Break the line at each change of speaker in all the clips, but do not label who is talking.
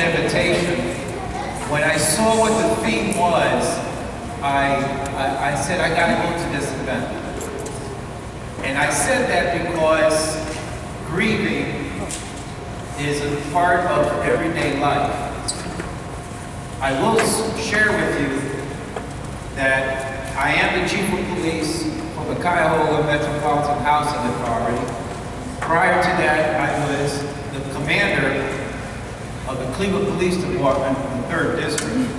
invitation, when I saw what the theme was, I said, I gotta go to this event. And I said that because grieving is a part of everyday life. I will share with you that I am the chief of police for the Cuyahoga Metropolitan Housing Authority. Prior to that, I was the commander of the Cleveland Police Department in the 3rd District.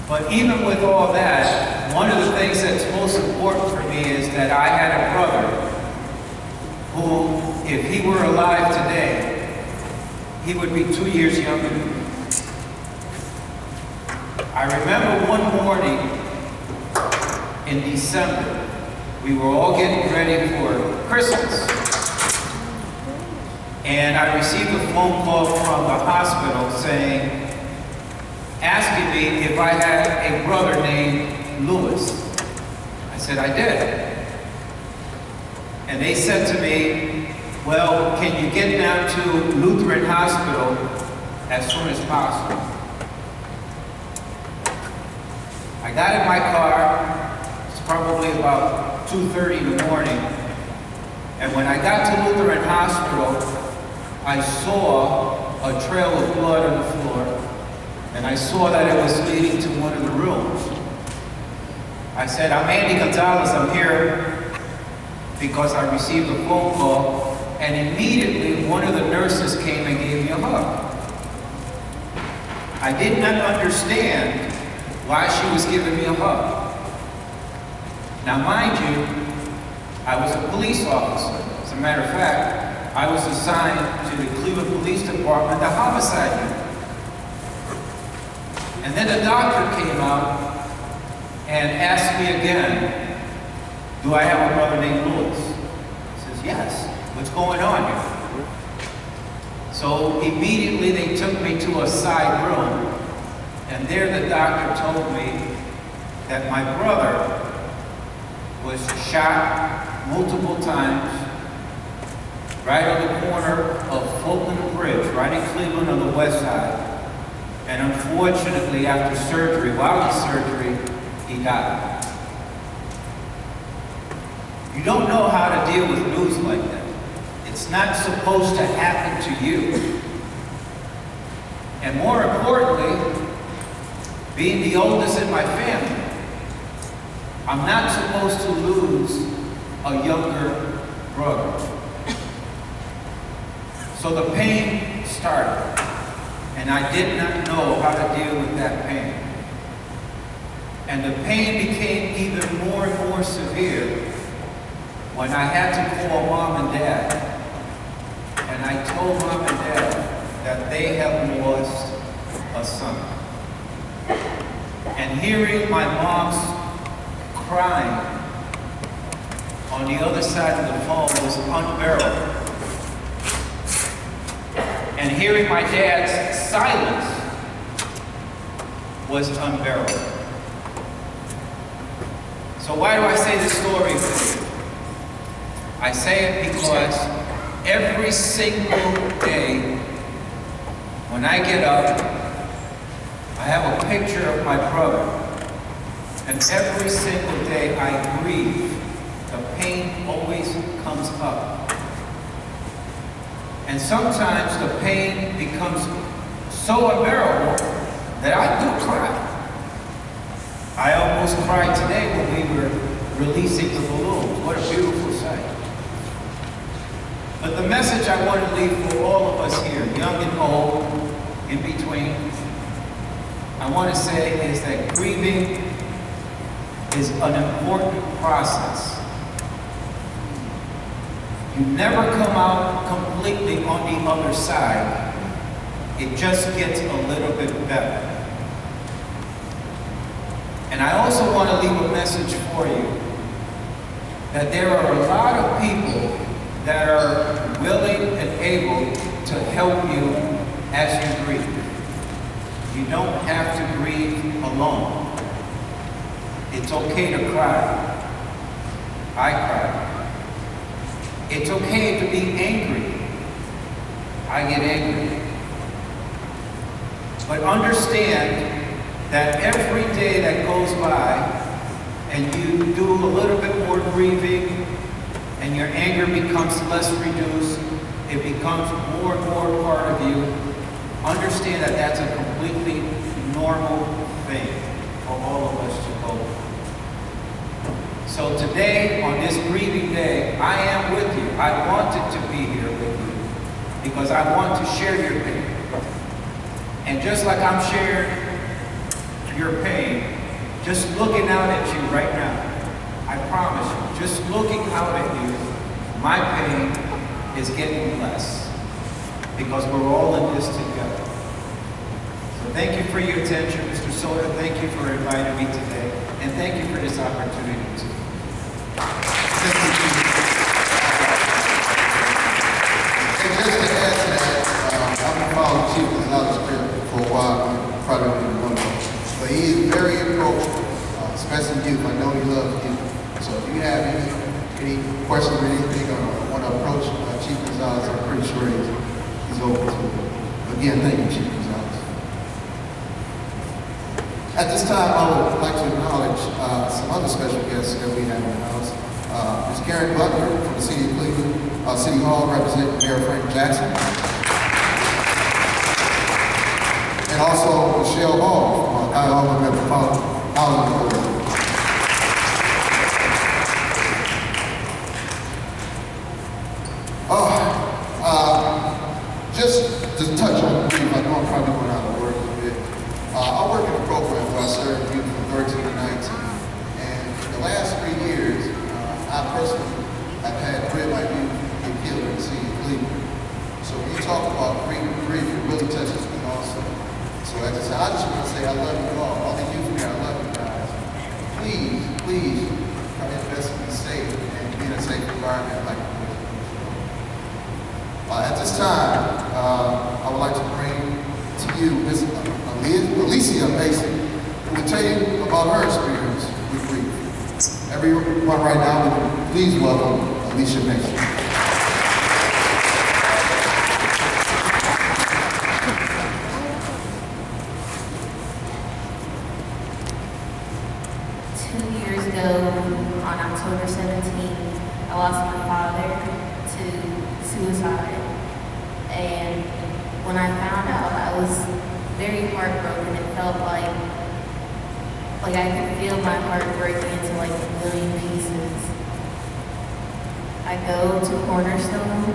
But even with all that, one of the things that's most important for me is that I had a brother who, if he were alive today, he would be 2 years younger than me. I remember one morning in December, we were all getting ready for Christmas. And I received a phone call from the hospital saying, asking me if I had a brother named Lewis. I said, I did. And they said to me, well, can you get down to Lutheran Hospital as soon as possible? I got in my car, it's probably about 2:30 in the morning, and when I got to Lutheran Hospital, I saw a trail of blood on the floor, and I saw that it was leading to one of the rooms. I said, I'm Andy Gonzalez, I'm here because I received a phone call, and immediately one of the nurses came and gave me a hug. I did not understand why she was giving me a hug. Now mind you, I was a police officer. As a matter of fact, I was assigned to the Cleveland Police Department, the homicide unit. And then the doctor came out and asked me again, do I have a brother named Lewis? I says, yes. What's going on here? So immediately they took me to a side room, and there the doctor told me that my brother was shot multiple times right on the corner of Fulton Bridge, right in Cleveland on the west side. And unfortunately, after surgery, while in surgery, he died. You don't know how to deal with news like that. It's not supposed to happen to you. And more importantly, being the oldest in my family, I'm not supposed to lose a younger brother. So the pain started, and I did not know how to deal with that pain. And the pain became even more and more severe when I had to call Mom and Dad. And I told Mom and Dad that they have lost a son. And hearing my mom's crying on the other side of the phone was unbearable. And hearing my dad's silence was unbearable. So why do I say this story to you? I say it because every single day when I get up, I have a picture of my brother. And every single day I grieve. The pain always comes up. And sometimes the pain becomes so unbearable that I do cry. I almost cried today when we were releasing the balloons. What a beautiful sight. But the message I want to leave for all of us here, young and old, in between, I want to say is that grieving is an important process. You never come out completely on the other side. It just gets a little bit better. And I also want to leave a message for you that there are a lot of people that are willing and able to help you as you grieve. You don't have to grieve alone. It's okay to cry. I cry. It's okay to be angry. I get angry. But understand that every day that goes by and you do a little bit more grieving and your anger becomes less reduced, it becomes more and more part of you, understand that that's a completely normal thing for all of us to go through. So today, on this grieving day, I am with you. I wanted to be here with you because I want to share your pain. And just like I'm sharing your pain, just looking out at you right now, I promise you, just looking out at you, my pain is getting less because we're all in this together. So thank you for your attention, Mr. Soda. Thank you for inviting me today, and thank you for this opportunity too.
And just to add to that, I've been following Chief Gonzalez for a while. You probably don't even know him. But he is very approachable, especially youth. I know he loves youth. So if you have any questions or anything or want to approach Chief Gonzalez, I'm pretty sure he's open to it. Again, thank you, Chief Gonzalez. At this time, I would like to acknowledge some other special guests that we have in the house. Ms. Karen Butler from the City of Cleveland, City Hall, representing Mayor Frank Jackson. And also Michelle Hall from Cuyahoga Metropolitan Housing Authority. Just to touch on brief, I know I'm probably going out of work a little bit. I work in a program where I serve youth from 13 to 19. And in the last 3 years, I personally have had 3 of my youth get killed in the city of Cleveland. So when you talk about grief, it really touches me also. So at this time, I just want to say I love you all the youth here, I love you guys. Please, come invest in being safe and be in a safe environment like at this time, I would like to bring to you Ms. Alicia Mason, who will tell you about her experience with grief. Everyone right now, please welcome Alicia Mason.
On October 17th, I lost my father to suicide. And when I found out, I was very heartbroken. It felt like I could feel my heart breaking into like a million pieces. I go to Cornerstone,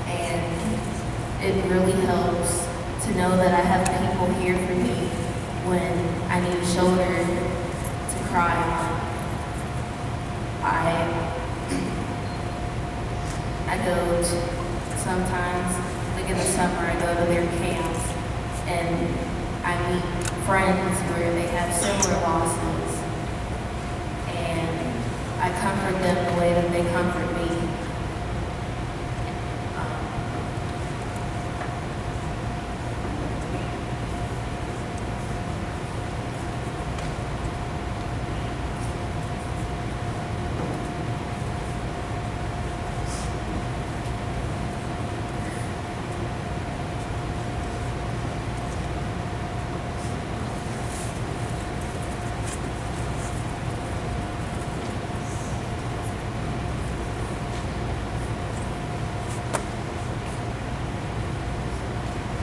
and it really helps to know that I have people here for me when I need a shoulder to cry on. I go to, sometimes, like in the summer, I go to their camps and I meet friends where they have similar losses, and I comfort them the way that they comfort me.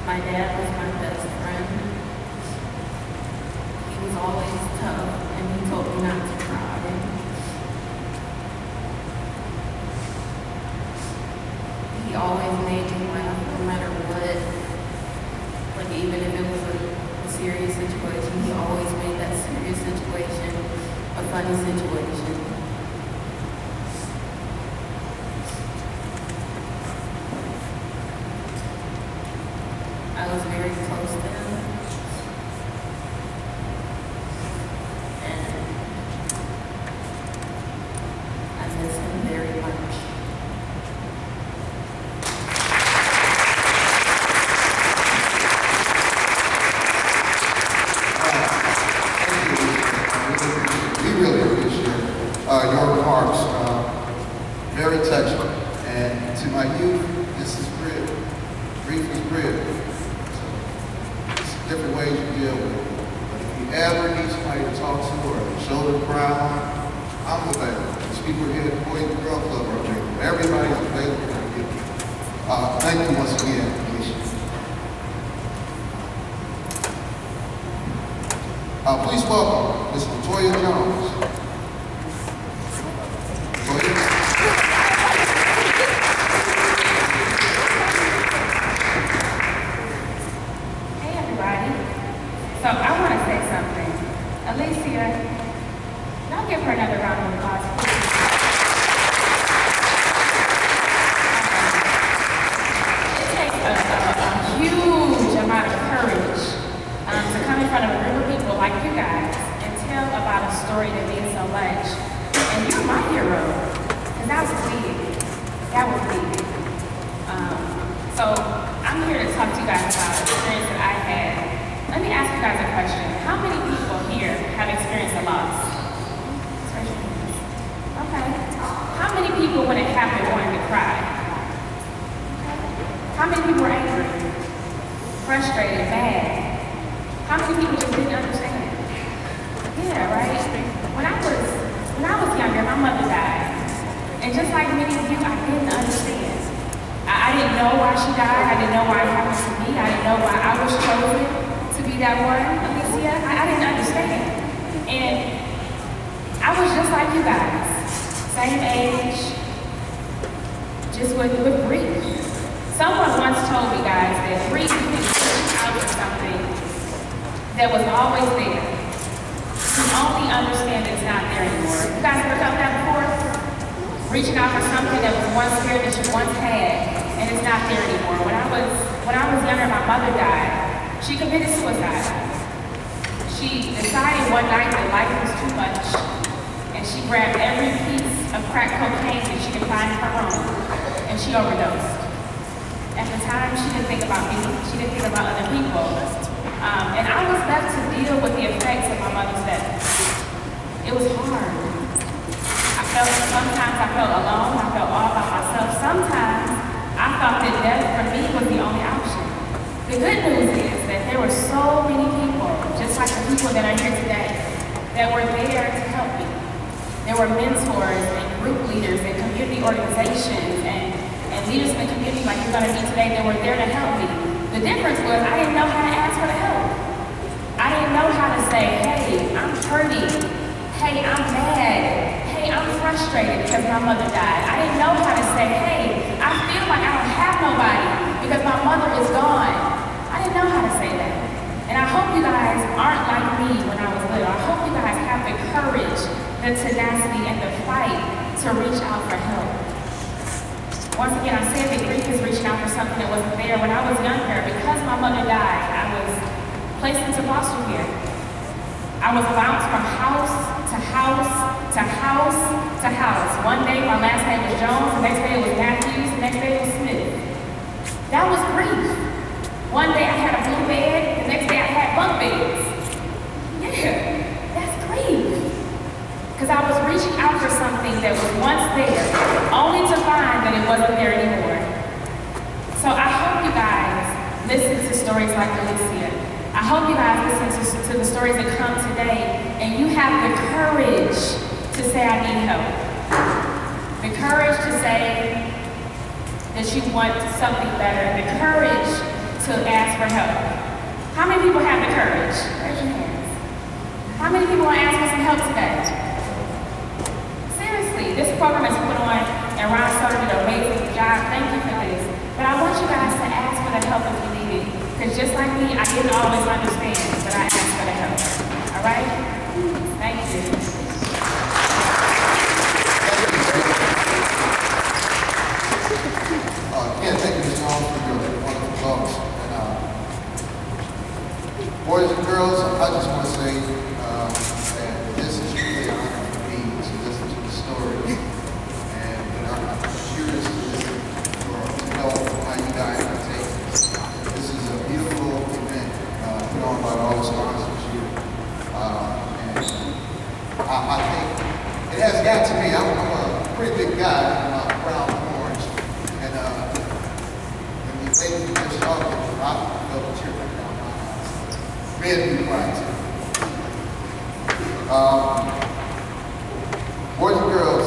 My dad was my best friend. He was always tough, and he told me not to cry. He always made me laugh no matter what. Like even if it was a serious situation, he always made that serious situation a funny situation. I was very close to him, and I miss him very much.
We really appreciate it. different ways you deal with it. But if you ever need somebody to talk to or a shoulder to cry on, I'm available. There's people here at the Boys and Girls Club are available. Everybody's available to you. Thank you once again, Alicia. Please welcome Ms. Latoya Jones.
Hey everybody. So I want to say something. Alicia, y'all give her another round of applause. It takes a huge amount of courage to come in front of a group of people like you guys and tell about a story that means so much. And you're my hero. And that was big. That was big. So I'm here to talk to you guys about an experience that I had. Let me ask you guys a question. How many people here have experienced a loss? Okay. How many people, when it happened, wanted to cry? How many people were angry, frustrated, mad? How many people just didn't understand? Yeah, right? When I was younger, my mother died. And just like many of you, I didn't understand. I didn't know why she died. I didn't know why it happened to me. I didn't know why I was chosen to be that one, Alicia. I didn't understand. And I was just like you guys. Same age, just with grief. Someone once told me, guys, that grief can push out of something that was always there. You only understand it's not there anymore. You guys ever felt that before? Reaching out for something that was once there that you once had, and it's not there anymore. When I was younger, my mother died. She committed suicide. She decided one night that life was too much, and she grabbed every piece of crack cocaine that she could find in her room, and she overdosed. At the time, she didn't think about me. She didn't think about other people. And I was left to deal with the effects of my mother's death. It was hard. Sometimes I felt alone, I felt all by myself. Sometimes I thought that death for me was the only option. The good news is that there were so many people, just like the people that are here today, that were there to help me. There were mentors and group leaders and community organizations and leaders in the community like you're gonna be today that were there to help me. The difference was I didn't know how to ask for the help. I didn't know how to say, hey, I'm hurting. Hey, I'm mad. I'm frustrated because my mother died. I didn't know how to say, hey, I feel like I don't have nobody because my mother is gone. I didn't know how to say that. And I hope you guys aren't like me when I was little. I hope you guys have the courage, the tenacity, and the fight to reach out for help. Once again, I said that grief is reaching out for something that wasn't there. When I was younger, because my mother died, I was placed into foster care. I was bounced from house to house to house to house. One day my last name was Jones, the next day it was Matthews, the next day it was Smith. That was grief. One day I had a blue bed, the next day I had bunk beds. Yeah, that's grief. Because I was reaching out for something that was once there, only to find that it wasn't there anymore. So I hope you guys listen to stories like Alicia. I hope you guys listen to the stories that come today and you have the courage to say I need help. The courage to say that you want something better. The courage to ask for help. How many people have the courage? Raise your hands. How many people want to ask for some help today? Seriously, this program is put on and Ron started an amazing job. Thank you for this. But I want you guys to ask for the help if you need it. Because just like me, I didn't always understand, but I asked for the help. All right? Thank you.
Again, thank you, Ms. Jones, for your wonderful talks. And, boys and girls, I just want to say that this is really an honor for me to listen to the story. And I'm curious to listen to know how you guys are taking this. This is a beautiful event put on by all the sponsors here. And I think it has got to be, I'm a pretty big guy, I'm brown and orange. And when you take this off, I felt a tear come down my eyes. men be quiet too. Boys and girls,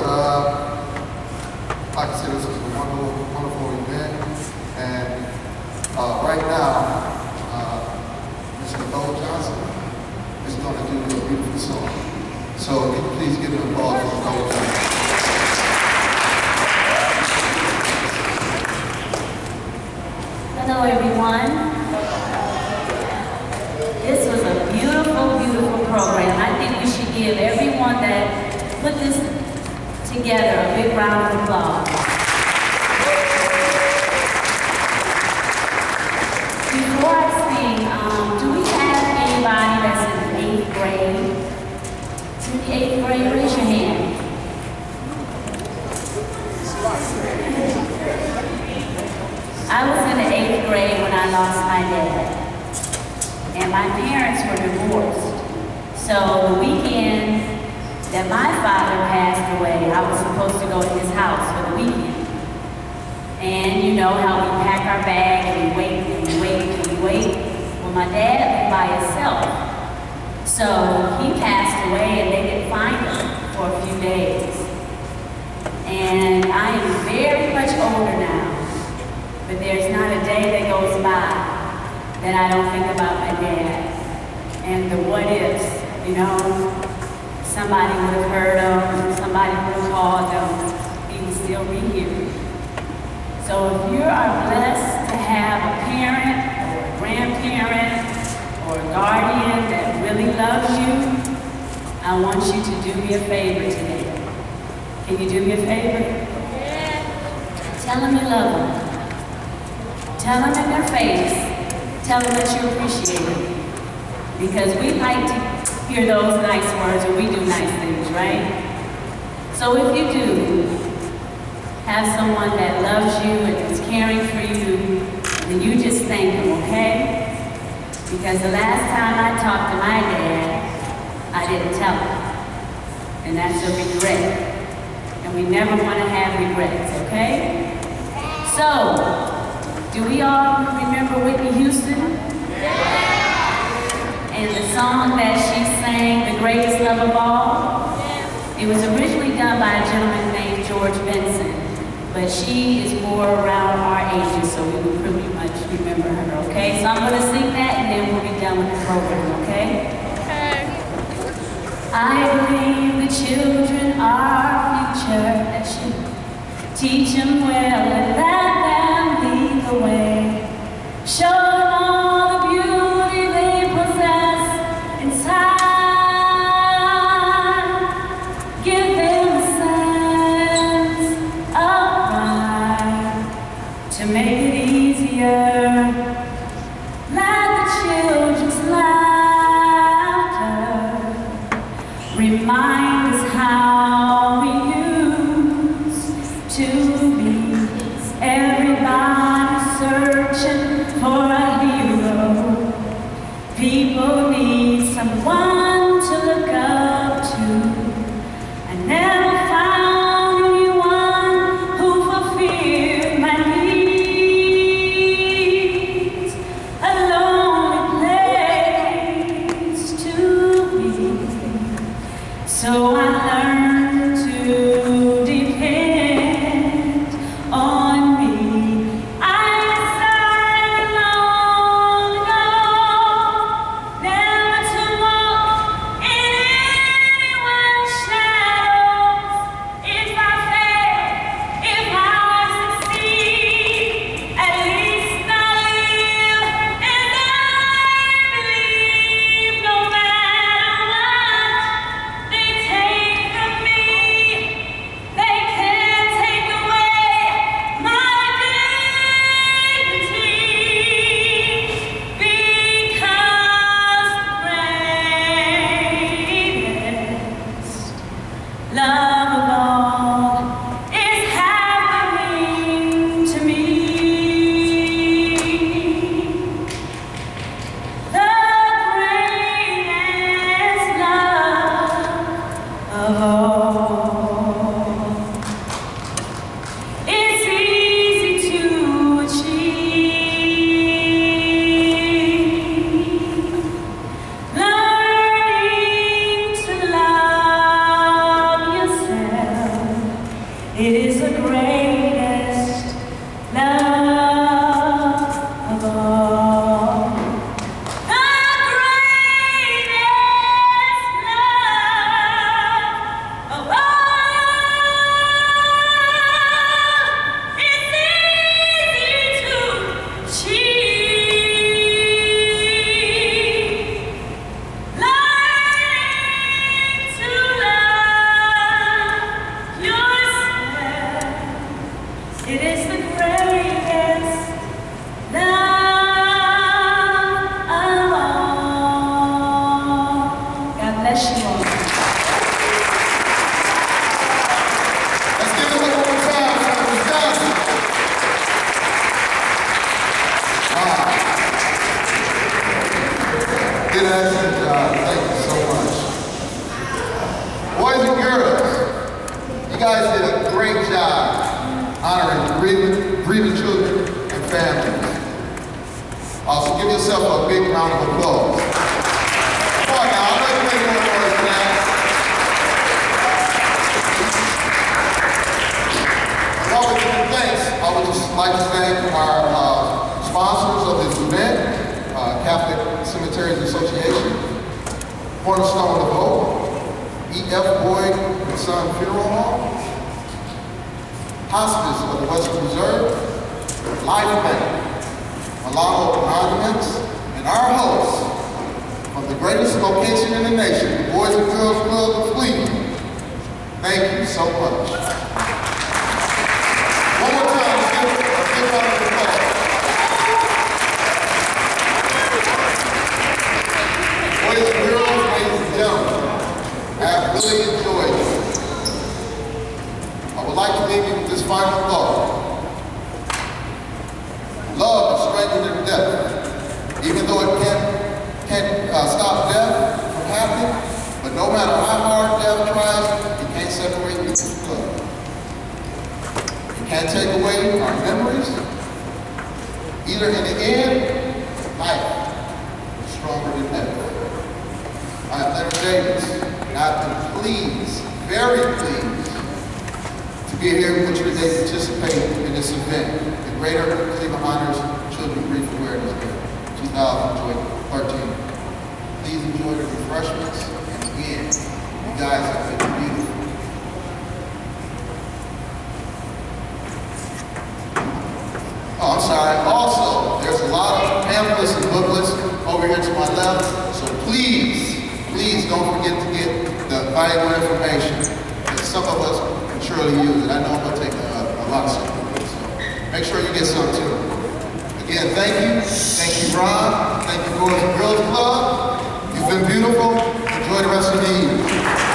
I consider this was a wonderful, wonderful event. And right now, Mr. Bo Johnson is going to do a beautiful song. So can you please give him a applause for Bo Johnson.
Hello everyone. This was a beautiful, beautiful program. I think we should give everyone that put this together a big round of applause. Before I sing, do we have anybody that's in the 8th grade? In the 8th grade, raise your hand. I was in the 8th grade when I lost my dad. And my parents were divorced. So the weekend that my father passed away, I was supposed to go to his house for the weekend. And you know how we pack our bag and we wait and we wait and we wait. Well, my dad lived by himself. So he passed away and they didn't find him for a few days. And I am very much older now. But there's not a day that goes by that I don't think about my dad and the what ifs, you know. Somebody would have heard him, somebody would have called him, he would still be here. So if you are blessed to have a parent or a grandparent or a guardian that really loves you, I want you to do me a favor today. Can you do me a favor? Tell them you love them. Tell them in their face. Tell them that you appreciate them. Because we like to hear those nice words and we do nice things, right? So if you do have someone that loves you and is caring for you, then you just thank them, okay? Because the last time I talked to my dad, I didn't tell him. And that's a regret. And we never want to have regrets, okay? So, do we all remember Whitney Houston? And the song that she sang, The Greatest Love of All? It was originally done by a gentleman named George Benson, but she is more around our ages, so we will pretty much remember her, okay? So I'm going to sing that and then we'll be done with the program, okay? I believe the children are our future, that you teach them well and let them lead the way. Show them all the beauty they possess inside. Give them a sense of pride to make it easier. Let the children's laughter remind us how we used to be. Everybody searching for a hero. People need someone to look up to. I never found anyone who fulfilled my needs. A lonely place to be. So I learned to depend on me. I decided long ago never to walk
did an excellent job. Thank you so much. Boys and girls, you guys did a great job honoring grieving children and families. Also, give yourself a big round of applause. Come on now, let's make more noise for that. While we're giving thanks, I would just like to thank our sponsors of this event, Catholic Cemeteries Association, Cornerstone of Hope, E.F. Boyd and Son Funeral Home, Hospice of the Western Reserve, Life Bank, Milano Monuments, and our hosts from the greatest location in the nation, the Boys and Girls Club of Cleveland. Thank you so much. One more time, let's give a round of applause. Boys and girls, ladies and gentlemen, I have really enjoyed it. I would like to leave you with this final thought. Love is stranger than death. Even though it can't stop death from happening, but no matter how hard death tries, it can't separate you from love. It can't take away our memories. Either in the end, life is stronger than death. I am Leonard Davis, and I've been pleased, very pleased, to be here with you today to participate in this event, the Greater Cleveland Honors Children Grief Awareness Day, 2013. Please enjoy the refreshments, and again, you guys have been beautiful. Oh, I'm sorry. Also, there's a lot of pamphlets and booklets over here to my left, so please don't forget to get the valuable information that some of us can surely use. And I know I'm going to take a lot of support, so make sure you get some too. Again, thank you. Thank you, Ron. Thank you, Boys and Girls Club. You've been beautiful. Enjoy the rest of the evening.